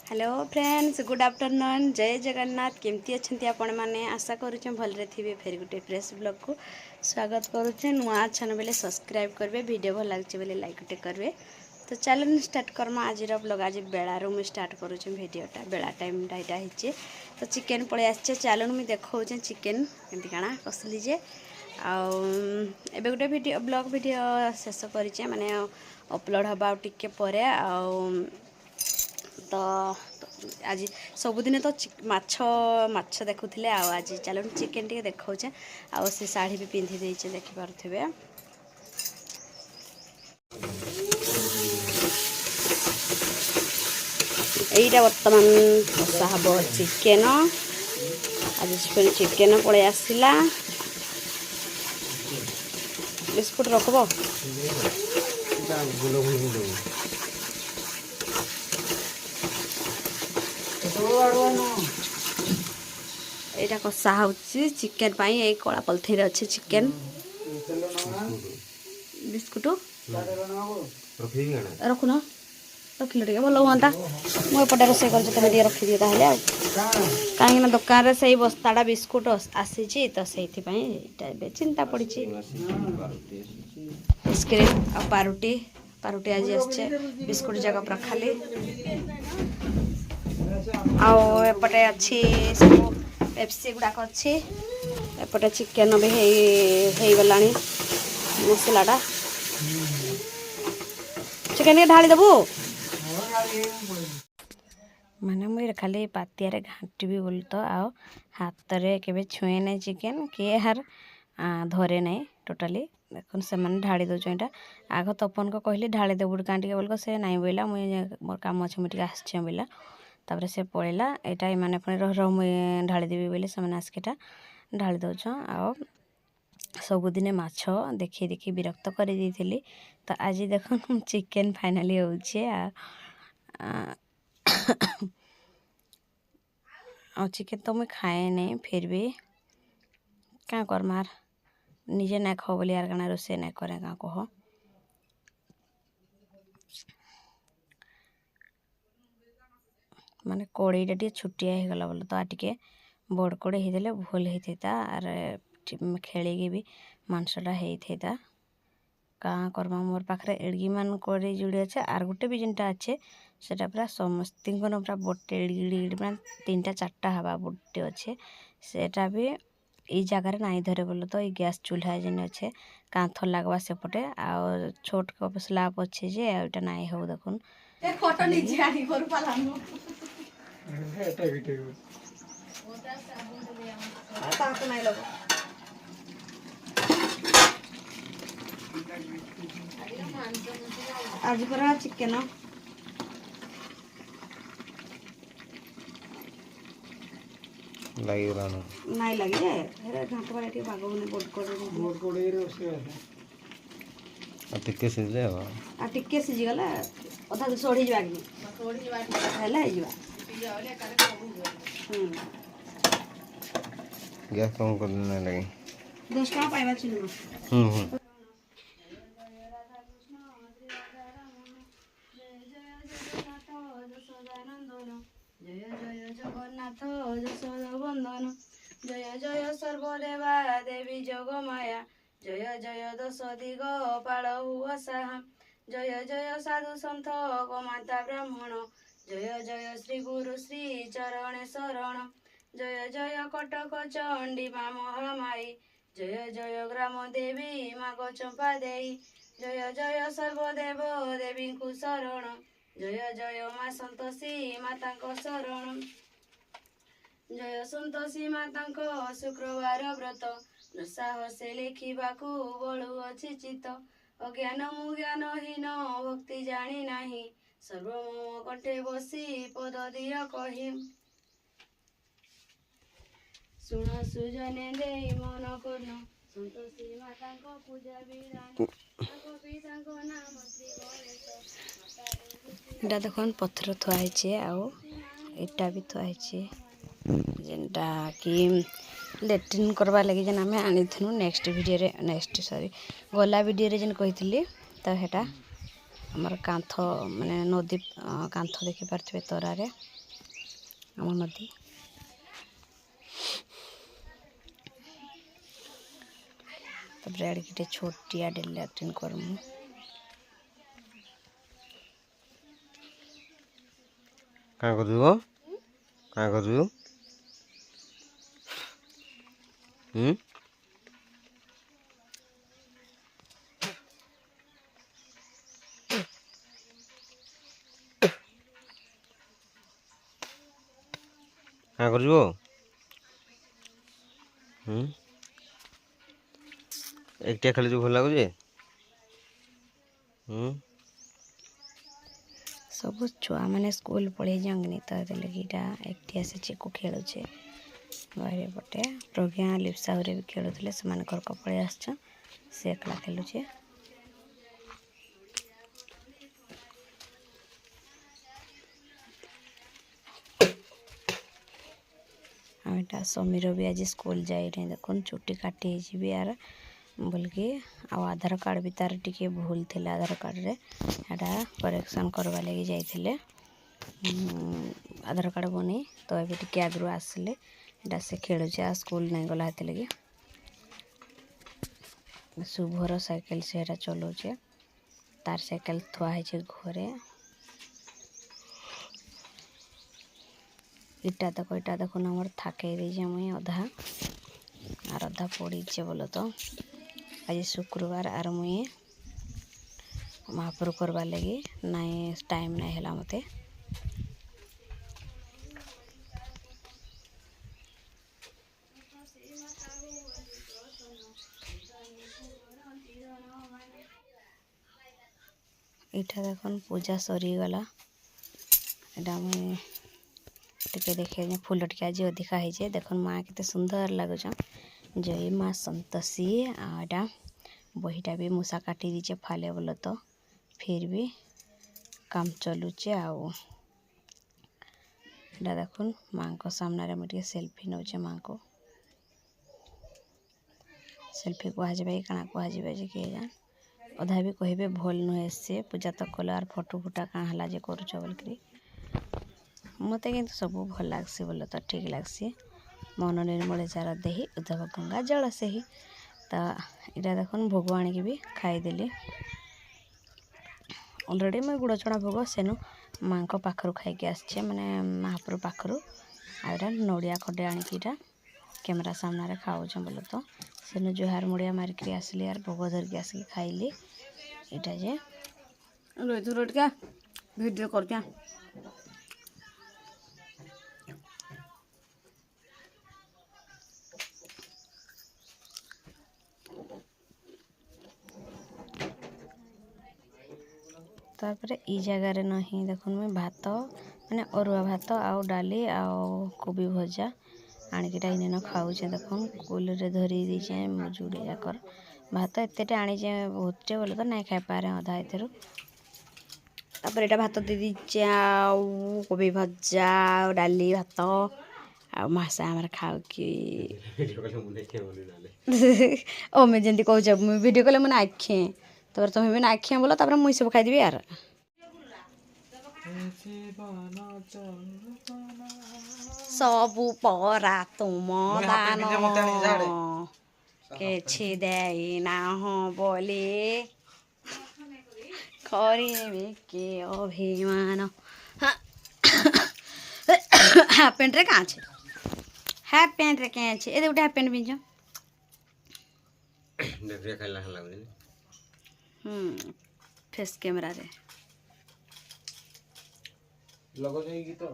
Hello friends, good afternoon. जय जगन्नाथ। केमती अच्छे आपण मैंने आशा करुचे भलरे थे। फेर गोटे फ्रेश ब्लॉग को स्वागत करुचे। नुआ अच्छा बेले सब्सक्राइब करेंगे, वीडियो भल लगे बेले लाइक टे करेंगे। तो चलो स्टार्ट करमा आज ब्लॉग। आज बेलू मुझे स्टार्ट करुचे भिडटा बेला टाइम यहाँ होचे। तो चिकेन पलि आसे चलो मुझे देखा चिकेन केमती काଣା कसली जे आबे गोटे वीडियो ब्लॉग वीडियो शेष करे माने अपलोड हवा टिके परे तो आज सबुदिन तो माछ देखुले आज चलो चिकेन टे देखा आ से शाढ़ी भी पिंधि देचे देखिपे। यहीटा बर्तमान कषा हम चिकेन। आज फिर चिकेन पलि आसला। बिस्कुट रखब एटा कषा होची चिकेन पाई। ए कला पलथी अच्छे चिकेन बिस्कुट रखुन रखिल टे भल हाँ। मुझे रोसे कर रखिदी कहीं दुकान से बस्ताटा बिस्कुट आसी तो से चिंता पड़ी। आइसक्रीम आ पारुटी पारुटी आज आसे बिस्कुट जगह पूरा खाली आपटे अच्छी सब पेप्सी गुड़ाक अच्छी। एपटे चिकेन भी हो गला मसलाटा। चिकेन के ढाली देबू माने मुझे खाली पातियारे घाटी बोल तो आओ हाथ में केवे छुए ना चिकेन किए हार धरे ना टोटाली देखो से मैंने ढाड़ी दौर यहाँ। आग तपन को कहली ढाड़ी देबू क्या टे बोल से नाई बोला मुझे मोर कम अच्छे मुझे आसचे बोला तापर से पड़ेगा यहाँ मैंने पुणी रह मुझे ढाड़ी देवी बोले से आसकेटा ढाड़ी दौच। आ सबुदिने माछ देखी देखी विरक्त कर दी। तो आज देख चिकेन फाइनाली होचे चिकेन तो मुझे खाए नहीं फिर भी क्या करमार निजे ना खाओ बोली यार क्या रोसे ना करे क्या कह। माने कड़ईटा टे छुटिया हो गला बोले तो आ टे बड़ कड़ई होते भूल होता आर खेलिकी भी मांसटा होता क्या करमा। मोर पाखे एड़गी मान कड़ई जुड़ी अच्छे आर गोटे भी जिनटा अच्छे से पूरा समस्त पूरा बटे एड़ी मैं 3टा 4टा हवा बटे अच्छे सेटा भी ये जगार नाई धरे बोले तो ये गैस चूल्हा जेन अच्छे कांथ लगवा सेपटे आ छोट कप स्लाब अच्छे जे आटा नाई हो देखुन आज पर चिकेन नाई लगे घाट बारे टे भाग होने बोड टिके सिझले आ टिके सिझी गला अधा तो सोढ़ी जागी हेला हे जिवा गैस कम कर देने लगे 10 टका पाइबा छिनु जय जय जगन्नाथ यशोदा बंदन जय जय सर्वदेवा देवी जगमाया जय जय दश दिग पाल हुआ साहा जय जय साधु सन्थ गोमाता ब्राह्मण जय जय श्री गुरु श्री चरण शरण जय जय कटक चंडी मा महामाई जय जय ग्राम देवी माग चंपा देई जय जय सर्वदेव देवी को शरण जय जय माँ संतोषी माता शरण जय संतोषी माता शुक्रवार व्रत साहसे लिखा बलु अच्छी चित अज्ञान मु ज्ञानहीन भक्ति जानी नाही सर्वमम कंठे बसी पद दिय कही शुण सुजने दे मन कर्ण संतोषी माता पूजा विधान नाम श्री गणेश इटा देखो पत्थर थुआई आटा भी थुआई जेनटा कि लेट्रिन करवा लगे जेन आम आनी नेक्स्ट वीडियो नेक्स्ट सॉरी गला वीडियो जेन कही तो हेटा आमर कांथ माने नदी कांथ देखि पारथिबे तरारे আমার নদী তারপরে আড়িকে ছোটিয়া ডেলি লাট্রিন করমু কাঁ করু কাঁ করু କାଁ କରିବ ଏକଟିଆ ଖେଳି ଭଲ ଲାଗୁଛି ସବୁ ଛୁଆମାନେ ସ୍କୁଲ ପଳେଇ ଯାଆନ୍ତି ତ ସେଥିଲାଗି ଏଠି ଆସି ଚିକୁ ଖେଳୁଛେ ବାହାରେ ପଟେ ପ୍ରଜ୍ଞା ଲିପ୍ସା ଘରେ ବି ଖେଳୁଥିଲେ ସେମାନେ ଘରକୁ ପଳେଇ ଆସିଛନ୍ ସେ ଏକଲା ଖେଳୁଛେ ଆଉ ଏଇଟା ସମୀର ବି ଆଜି ସ୍କୁଲ ଯାଇନି ଦେଖୁନ୍ ଚୁଟି କାଟି ହେଇଯିବି ଆର बोलिकी आधार कार्ड भी तार टिके भूल थिला आधार कार्ड रे एटा करेक्शन करवा लगी जाइथिले आधार कार्ड बनी तो ये टिके आगु आसले एटा से खेलुचे आ स्कूल नहीं गला हेते लगी शुभर साइकिल से एटा चलुचे तार साइकिल थुआ है घरे इटा देखो नंबर थाके दे मुई अधा आर अधा पड़ीचे बोलो तो आज शुक्रवार आर मुई महापुर करवार लगी नाई टाइम नहीं है मते इटा देखन पूजा सरी गला एटा मुई टिके देखे फूल टिके आज अधिका है देखन माँ केते सुंदर लगुच जय माँ संतोषी आटा बहीटा भी मूसा काटी दीचे फाले बोलो तो फिर भी काम चलुचे आओ देखुन माँ को सामने मुझे सेल्फी नौचे माँ को सेल्फी कहुए कଣା कहुए जे किए जान अधा भी कहे भल नुहे से पूजा तो कल आर फोटो फुटा कहाँ हला जे करुच बोलकरी मत किंतु सब भल लगसी बोल तो ठीक लगसी मन निर्मल जार देही उद्धव गंगा जल से ही तो यहाँ देखुन भोग आनिकी भी खाईदेली अलरेडी मुझे गुड़ छड़ा भोग सेनु माँ को पाखर खाई आसचे माने महापुर पाखर आईटा नड़िया खडे आनिकी कैमरा सामने खाऊच बोल तो सेनु जुहार मुड़िया मारिक आसली यार भोग धरिकी आसिक खाइली यहाँ जे रोज क्या भिडियो कर क्या तापर ई जगार नहीं देखुन मुझे भात माने अरुआ भात आउ डाली आउ कोबी भजा आणिकीटा इन खाऊचे देखुन कुल रे धरी दीचे जुड़े जाकर भात एते आनीचे बहुते बोले तो नहीं खाई पारे अधा एथर तापर एटा भात दे दीचे आउ कोबी भजा आउ डाली भात आ मासा आमर खाऊ कि ओ मैं जंती कहूँ वीडियो कले मैंने आखे तापर तुम्हें भी आखे बोलो तापर मुई सब खाईदेवी यार सबु परा तुम दान के देना हो बोले करे के अभिमान हाफ पेंट रे कहाँ छे हाफ पेंट रे कहाँ छे ए उठे हाफ पेंट पिंजो देख रे खाइला लागले फेस कैमरा रे लगो जाएगी तो